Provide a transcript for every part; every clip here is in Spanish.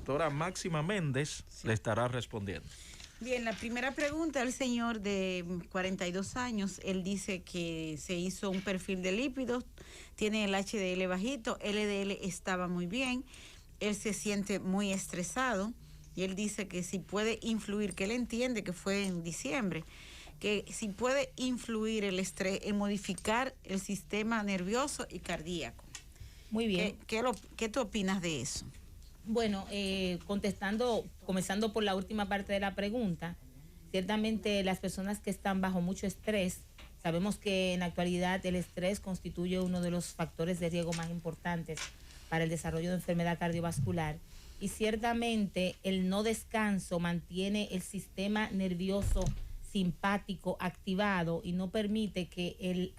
doctora Máxima Méndez le estará respondiendo. Bien, la primera pregunta al señor de 42 años, él dice que se hizo un perfil de lípidos, tiene el HDL bajito, LDL estaba muy bien, él se siente muy estresado y él dice que si puede influir, que él entiende que fue en diciembre, que si puede influir el estrés en modificar el sistema nervioso y cardíaco. Muy bien. ¿Qué tú opinas de eso? Bueno, comenzando por la última parte de la pregunta, ciertamente las personas que están bajo mucho estrés, sabemos que en la actualidad el estrés constituye uno de los factores de riesgo más importantes para el desarrollo de enfermedad cardiovascular, y ciertamente el no descanso mantiene el sistema nervioso simpático activado y no permite que el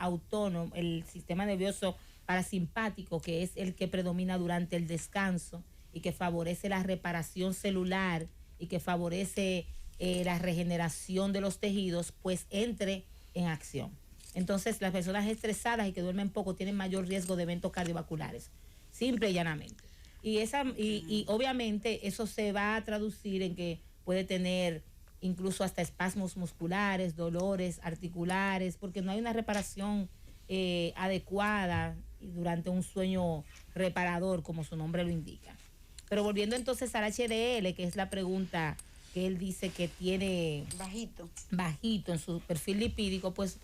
sistema nervioso parasimpático, que es el que predomina durante el descanso y que favorece la reparación celular y que favorece la regeneración de los tejidos, pues entre en acción. Entonces, las personas estresadas y que duermen poco tienen mayor riesgo de eventos cardiovasculares, simple y llanamente. Y obviamente eso se va a traducir en que puede tener incluso hasta espasmos musculares, dolores articulares, porque no hay una reparación adecuada durante un sueño reparador, como su nombre lo indica. Pero volviendo entonces al HDL, que es la pregunta que él dice que tiene bajito en su perfil lipídico, pues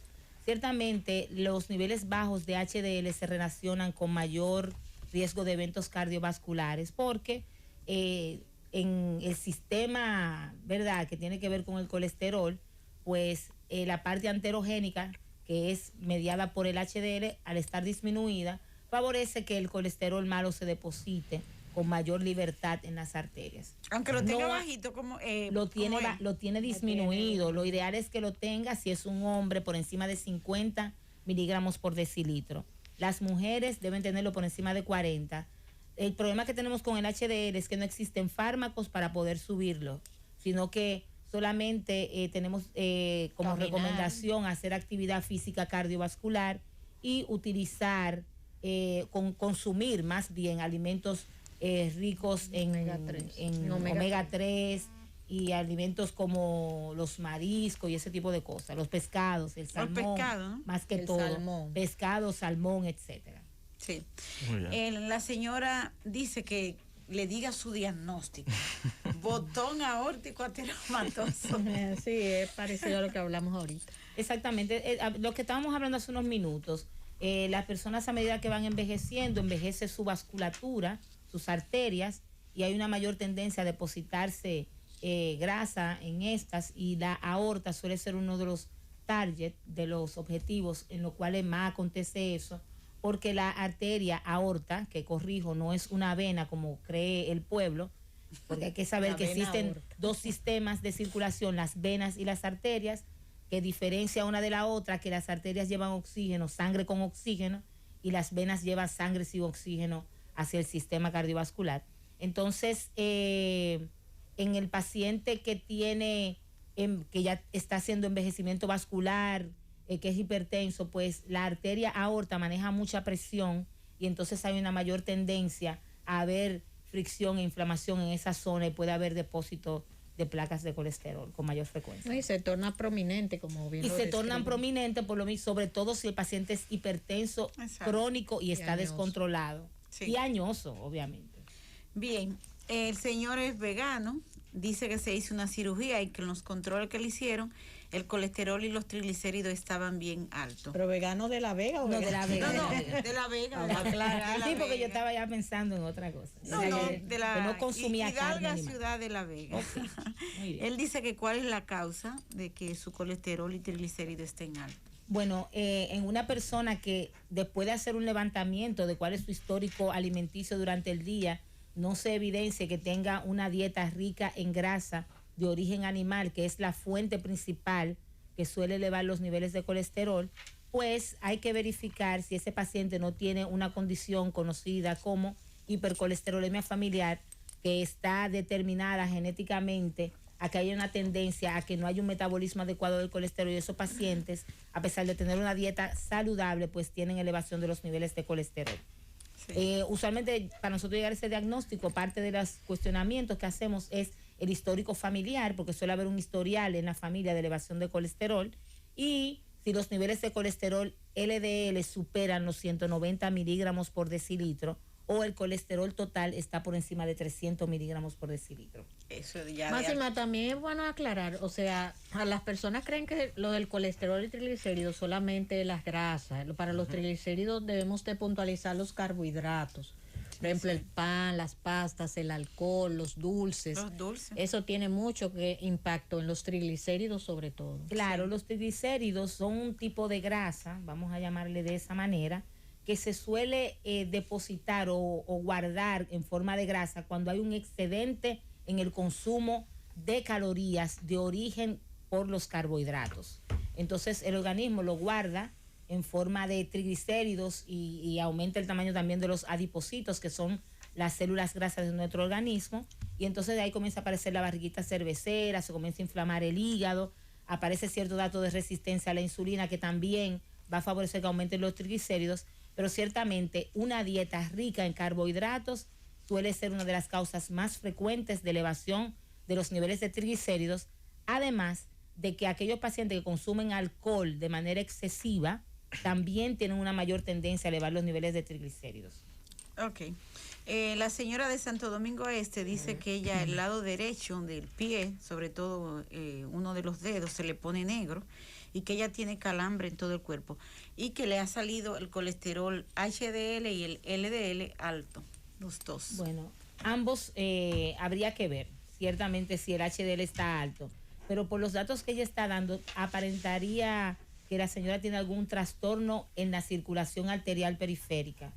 ciertamente los niveles bajos de HDL se relacionan con mayor riesgo de eventos cardiovasculares, porque en el sistema, ¿verdad?, que tiene que ver con el colesterol, pues la parte anterogénica, que es mediada por el HDL, al estar disminuida, favorece que el colesterol malo se deposite con mayor libertad en las arterias. Aunque lo tenga bajito, como lo tiene disminuido. Lo ideal es que lo tenga, si es un hombre, por encima de 50 miligramos por decilitro. Las mujeres deben tenerlo por encima de 40. El problema que tenemos con el HDL es que no existen fármacos para poder subirlo, sino que solamente tenemos como recomendación hacer actividad física cardiovascular y utilizar, consumir más bien alimentos ricos en omega 3 y alimentos como los mariscos y ese tipo de cosas, los pescados, el salmón, más que todo, pescado, salmón, etcétera. Sí. La señora dice que le diga su diagnóstico. Botón aórtico ateromatoso. Sí, es parecido a lo que hablamos ahorita. Exactamente, lo que estábamos hablando hace unos minutos. Las personas, a medida que van envejeciendo, envejece su vasculatura, sus arterias, y hay una mayor tendencia a depositarse grasa en estas, y la aorta suele ser uno de los targets, de los objetivos en los cuales más acontece eso, porque la arteria aorta, que corrijo, no es una vena como cree el pueblo, porque hay que saber que existen aorta. Dos sistemas de circulación, las venas y las arterias, que diferencia una de la otra, que las arterias llevan oxígeno, sangre con oxígeno, y las venas llevan sangre sin oxígeno hacia el sistema cardiovascular. Entonces, en el paciente que tiene, que ya está haciendo envejecimiento vascular, que es hipertenso, pues la arteria aorta maneja mucha presión, y entonces hay una mayor tendencia a haber fricción e inflamación en esa zona, y puede haber depósito de placas de colesterol con mayor frecuencia. Y se torna prominente, como bien. Y se tornan prominentes, por lo mismo, sobre todo si el paciente es hipertenso, crónico y está descontrolado. Sí. Y añoso, obviamente. Bien, el señor es vegano, dice que se hizo una cirugía y que en los controles que le hicieron, el colesterol y los triglicéridos estaban bien altos. ¿Pero vegano de La Vega o no, de La Vega? No, de La Vega. Sí, porque yo estaba ya pensando en otra cosa. De la que no consumía carne animal. Ciudad de La Vega. Okay. Él dice que cuál es la causa de que su colesterol y triglicéridos estén altos. Bueno, en una persona que después de hacer un levantamiento de cuál es su histórico alimenticio durante el día, no se evidencia que tenga una dieta rica en grasa de origen animal, que es la fuente principal que suele elevar los niveles de colesterol, pues hay que verificar si ese paciente no tiene una condición conocida como hipercolesterolemia familiar, que está determinada genéticamente a que haya una tendencia a que no haya un metabolismo adecuado del colesterol, y esos pacientes, a pesar de tener una dieta saludable, pues tienen elevación de los niveles de colesterol. Usualmente para nosotros llegar a ese diagnóstico, parte de los cuestionamientos que hacemos es el histórico familiar, porque suele haber un historial en la familia de elevación de colesterol, y si los niveles de colesterol LDL superan los 190 miligramos por decilitro, o el colesterol total está por encima de 300 miligramos por decilitro. Eso ya. Máxima, también es bueno aclarar, o sea, a las personas creen que lo del colesterol y triglicéridos solamente las grasas. Para los triglicéridos debemos de puntualizar los carbohidratos. Por ejemplo, el pan, las pastas, el alcohol, los dulces. Los dulces. Eso tiene mucho impacto en los triglicéridos sobre todo. Claro, los triglicéridos son un tipo de grasa, vamos a llamarle de esa manera, que se suele depositar o guardar en forma de grasa cuando hay un excedente en el consumo de calorías de origen por los carbohidratos. Entonces el organismo lo guarda en forma de triglicéridos y aumenta el tamaño también de los adipocitos, que son las células grasas de nuestro organismo, y entonces de ahí comienza a aparecer la barriguita cervecera, se comienza a inflamar el hígado, aparece cierto dato de resistencia a la insulina que también va a favorecer que aumenten los triglicéridos. Pero ciertamente una dieta rica en carbohidratos suele ser una de las causas más frecuentes de elevación de los niveles de triglicéridos, además de que aquellos pacientes que consumen alcohol de manera excesiva también tienen una mayor tendencia a elevar los niveles de triglicéridos. Ok. La señora de Santo Domingo Este dice que ella, el lado derecho del pie, sobre todo uno de los dedos, se le pone negro, y que ella tiene calambre en todo el cuerpo y que le ha salido el colesterol HDL y el LDL alto, los dos. Bueno, ambos habría que ver, ciertamente, si el HDL está alto, pero por los datos que ella está dando, aparentaría que la señora tiene algún trastorno en la circulación arterial periférica.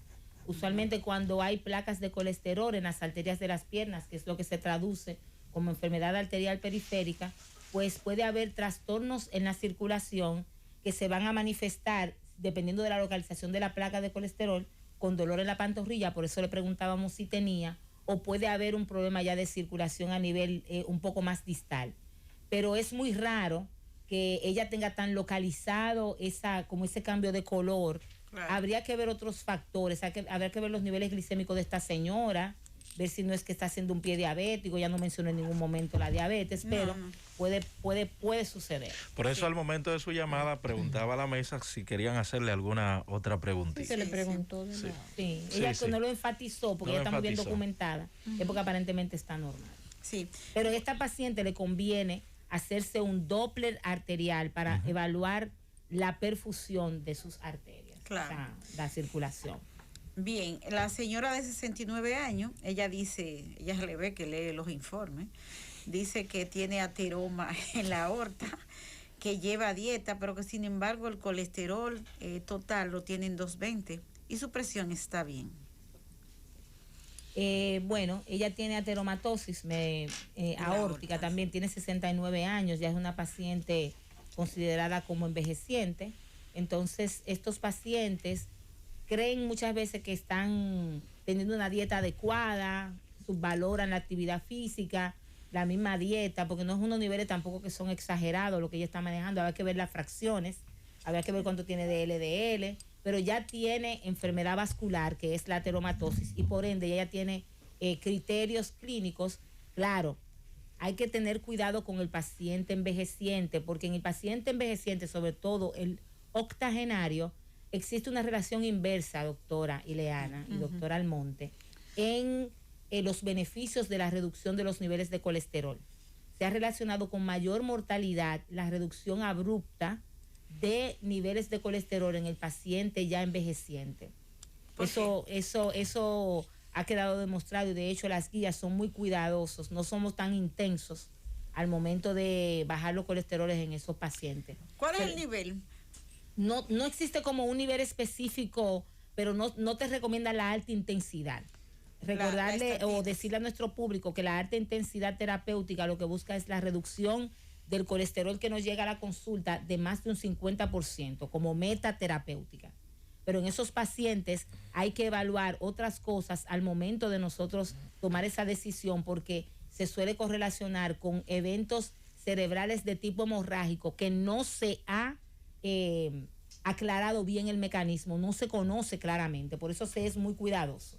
Usualmente cuando hay placas de colesterol en las arterias de las piernas, que es lo que se traduce como enfermedad arterial periférica, pues puede haber trastornos en la circulación que se van a manifestar dependiendo de la localización de la placa de colesterol, con dolor en la pantorrilla, por eso le preguntábamos si tenía, o puede haber un problema ya de circulación a nivel un poco más distal. Pero es muy raro que ella tenga tan localizado como ese cambio de color. Claro. Habría que ver otros factores, habría que ver los niveles glicémicos de esta señora, ver si no es que está haciendo un pie diabético. Ya no mencionó en ningún momento la diabetes, pero puede suceder. Por eso al momento de su llamada preguntaba a la mesa si querían hacerle alguna otra preguntita. Sí, se le preguntó. Ella no lo enfatizó porque ella está muy bien documentada, es porque aparentemente está normal. Sí. Pero a esta paciente le conviene hacerse un Doppler arterial para evaluar la perfusión de sus arterias, claro, la circulación. Bien, la señora de 69 años, ella dice, ella le ve que lee los informes, dice que tiene ateroma en la aorta, que lleva dieta, pero que sin embargo el colesterol total lo tiene en 220 y su presión está bien. Bueno, ella tiene ateromatosis aórtica también, tiene 69 años, ya es una paciente considerada como envejeciente. Entonces, estos pacientes creen muchas veces que están teniendo una dieta adecuada, subvaloran la actividad física, la misma dieta, porque no es unos niveles tampoco que son exagerados lo que ella está manejando. Habrá que ver las fracciones, habrá que ver cuánto tiene de LDL, pero ya tiene enfermedad vascular, que es la ateromatosis, y por ende ella tiene criterios clínicos. Claro, hay que tener cuidado con el paciente envejeciente, porque en el paciente envejeciente, sobre todo el octogenario, existe una relación inversa, doctora Ileana y doctora Almonte, en los beneficios de la reducción de los niveles de colesterol. Se ha relacionado con mayor mortalidad la reducción abrupta de niveles de colesterol en el paciente ya envejeciente. Eso ha quedado demostrado, y de hecho las guías son muy cuidadosos, no somos tan intensos al momento de bajar los colesteroles en esos pacientes. ¿Cuál es el nivel? No existe como un nivel específico, pero no te recomienda la alta intensidad. Recordarle o decirle a nuestro público que la alta intensidad terapéutica lo que busca es la reducción del colesterol que nos llega a la consulta de más de un 50% como meta terapéutica. Pero en esos pacientes hay que evaluar otras cosas al momento de nosotros tomar esa decisión, porque se suele correlacionar con eventos cerebrales de tipo hemorrágico que no se ha aclarado bien el mecanismo, no se conoce claramente, por eso se es muy cuidadoso.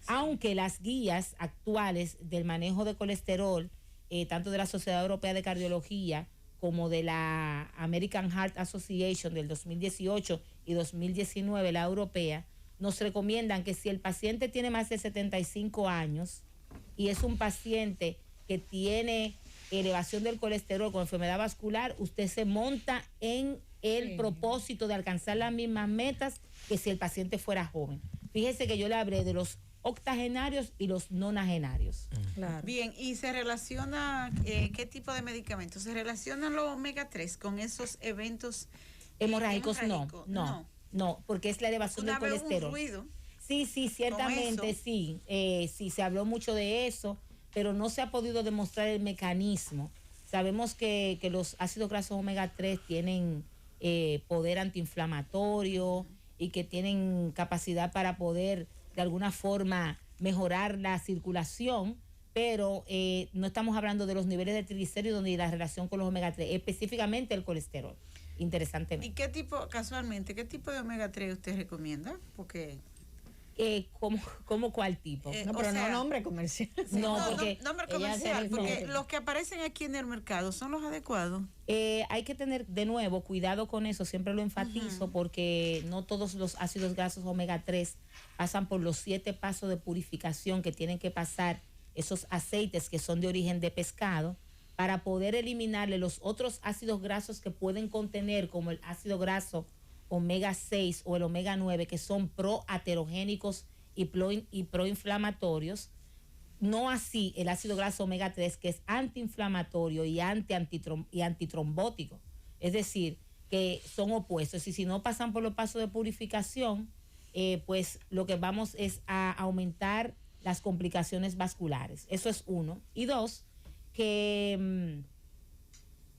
Aunque las guías actuales del manejo de colesterol, tanto de la Sociedad Europea de Cardiología como de la American Heart Association del 2018 y 2019, la europea, nos recomiendan que si el paciente tiene más de 75 años y es un paciente que tiene elevación del colesterol con enfermedad vascular, usted se monta en el propósito de alcanzar las mismas metas que si el paciente fuera joven. Fíjese que yo le hablé de los octogenarios y los nonagenarios. Claro. Bien, y se relaciona, ¿qué tipo de medicamentos? ¿Se relacionan los omega 3 con esos eventos hemorrágicos? No, porque es la elevación del colesterol. Un ruido. Sí, ciertamente sí. Sí, se habló mucho de eso, pero no se ha podido demostrar el mecanismo. Sabemos que los ácidos grasos omega 3 tienen poder antiinflamatorio y que tienen capacidad para poder de alguna forma mejorar la circulación, pero no estamos hablando de los niveles de triglicéridos ni la relación con los omega 3, específicamente el colesterol, interesantemente. ¿Y qué tipo de omega 3 usted recomienda? Porque... ¿Cómo cuál tipo? No, pero no nombre comercial. Sí, nombre comercial, porque los que aparecen aquí en el mercado son los adecuados. Hay que tener, de nuevo, cuidado con eso, siempre lo enfatizo, porque no todos los ácidos grasos omega 3 pasan por los 7 pasos de purificación que tienen que pasar esos aceites que son de origen de pescado, para poder eliminarle los otros ácidos grasos que pueden contener, como el ácido graso omega 6 o el omega 9, que son proaterogénicos y proinflamatorios. No así el ácido graso omega 3, que es antiinflamatorio y antitrombótico. Es decir, que son opuestos. Y si no pasan por los pasos de purificación, pues lo que vamos es a aumentar las complicaciones vasculares. Eso es uno. Y dos, que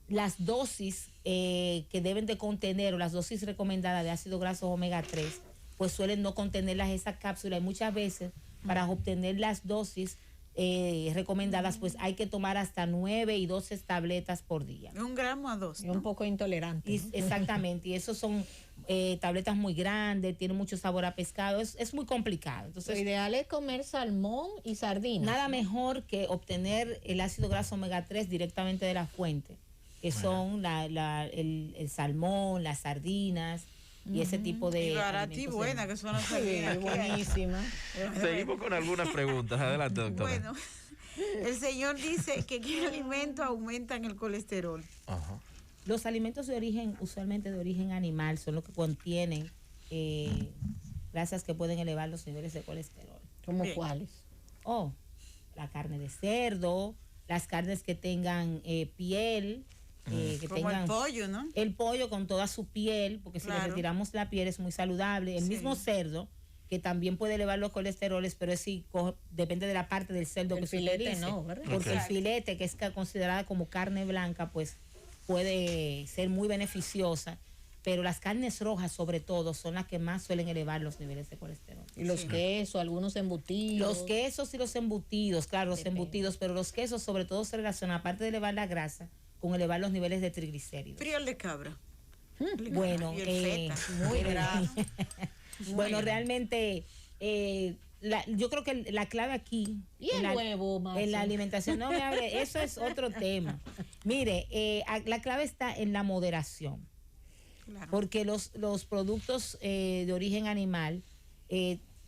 las dosis que deben de contener, o las dosis recomendadas de ácido graso omega 3, pues suelen no contenerlas esa cápsula, y muchas veces para obtener las dosis recomendadas, pues hay que tomar hasta 9 y 12 tabletas por día. 1 gramo a 2, ¿no? Un poco intolerante. Exactamente, y esos son tabletas muy grandes, tienen mucho sabor a pescado, es muy complicado. Entonces, lo ideal es comer salmón y sardinas. Nada mejor que obtener el ácido graso omega 3 directamente de la fuente, que son el salmón, las sardinas y ese tipo de... Y barata y buena, que son buenísimas. Seguimos con algunas preguntas. Adelante, doctora. Bueno, el señor dice que qué alimentos aumentan el colesterol. Ajá. Los alimentos de origen, usualmente de origen animal, son los que contienen grasas que pueden elevar los niveles de colesterol. ¿Cómo cuáles? La carne de cerdo, las carnes que tengan piel, que como tengan el pollo, ¿no? El pollo con toda su piel, porque si le retiramos la piel es muy saludable. El mismo cerdo, que también puede elevar los colesteroles, pero depende de la parte del cerdo que se utilice. No, ¿verdad? Porque el filete, que es considerada como carne blanca, pues puede ser muy beneficiosa. Pero las carnes rojas, sobre todo, son las que más suelen elevar los niveles de colesterol. Y los quesos, algunos embutidos. Los quesos y los embutidos, claro, los embutidos, pero los quesos sobre todo se relacionan, aparte de elevar la grasa, con elevar los niveles de triglicéridos. Friol de cabra. Bueno, y el feta, muy graso. Bueno, realmente, yo creo que la clave aquí... Y el huevo, más. En la alimentación, no me hable, eso es otro tema. Mire, la clave está en la moderación. Claro. Porque los productos de origen animal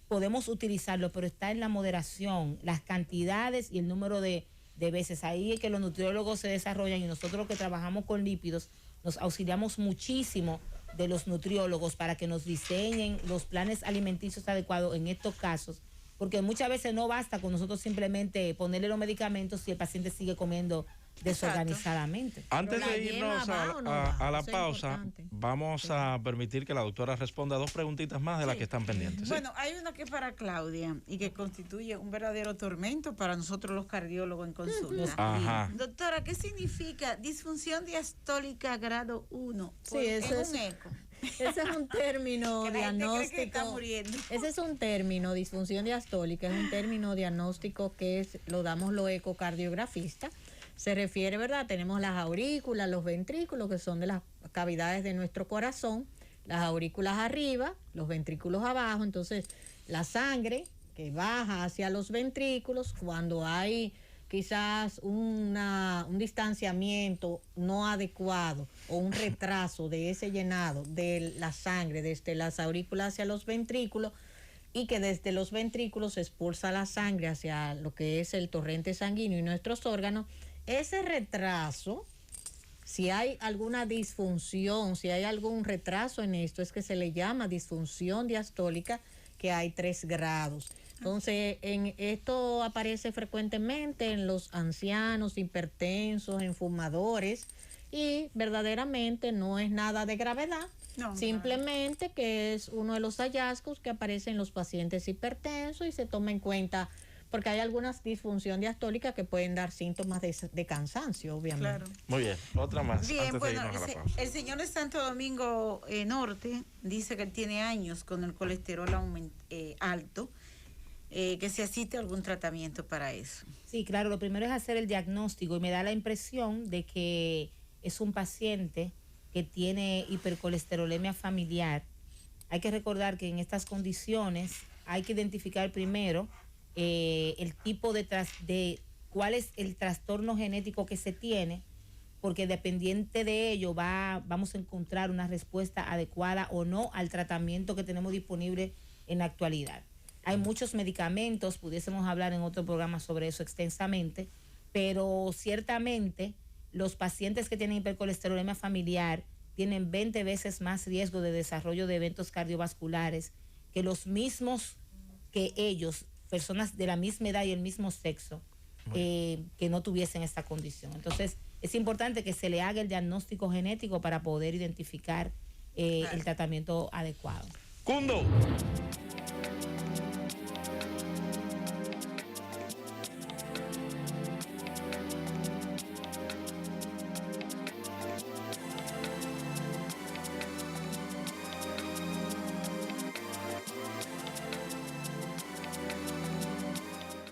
podemos utilizarlos, pero está en la moderación, las cantidades y el número de veces. Ahí es que los nutriólogos se desarrollan, y nosotros que trabajamos con lípidos nos auxiliamos muchísimo de los nutriólogos para que nos diseñen los planes alimenticios adecuados en estos casos, porque muchas veces no basta con nosotros simplemente ponerle los medicamentos si el paciente sigue comiendo desorganizadamente. Antes de irnos a la pausa, vamos a permitir que la doctora responda 2 preguntitas más de las que están pendientes. Bueno, hay una que es para Claudia y que constituye un verdadero tormento para nosotros los cardiólogos en consulta. Ajá. Doctora, ¿qué significa disfunción diastólica grado 1? Sí, eso es un eco. Ese es un término diagnóstico. Que está muriendo. Ese es un término, disfunción diastólica, es un término diagnóstico que lo damos los ecocardiografistas. Se refiere, ¿verdad? Tenemos las aurículas, los ventrículos, que son de las cavidades de nuestro corazón, las aurículas arriba, los ventrículos abajo. Entonces, la sangre que baja hacia los ventrículos, cuando hay quizás un distanciamiento no adecuado o un retraso de ese llenado de la sangre desde las aurículas hacia los ventrículos, y que desde los ventrículos se expulsa la sangre hacia lo que es el torrente sanguíneo y nuestros órganos, ese retraso, si hay alguna disfunción, si hay algún retraso en esto, es que se le llama disfunción diastólica, que hay 3 grados. Entonces, esto aparece frecuentemente en los ancianos, hipertensos, en fumadores, y verdaderamente no es nada de gravedad. No, simplemente que es uno de los hallazgos que aparece en los pacientes hipertensos y se toma en cuenta porque hay algunas disfunción diastólica que pueden dar síntomas de cansancio, obviamente. Claro. Muy bien, otra más. Bien, bueno, el señor de Santo Domingo Norte dice que tiene años con el colesterol alto, que se asiste a algún tratamiento para eso. Sí, claro, lo primero es hacer el diagnóstico y me da la impresión de que es un paciente que tiene hipercolesterolemia familiar. Hay que recordar que en estas condiciones hay que identificar primero el tipo de cuál es el trastorno genético que se tiene, porque dependiente de ello vamos a encontrar una respuesta adecuada o no al tratamiento que tenemos disponible en la actualidad. Hay muchos medicamentos, pudiésemos hablar en otro programa sobre eso extensamente, pero ciertamente los pacientes que tienen hipercolesterolemia familiar tienen 20 veces más riesgo de desarrollo de eventos cardiovasculares que los mismos que ellos, personas de la misma edad y el mismo sexo, que no tuviesen esta condición. Entonces, es importante que se le haga el diagnóstico genético para poder identificar el tratamiento adecuado. Cundo.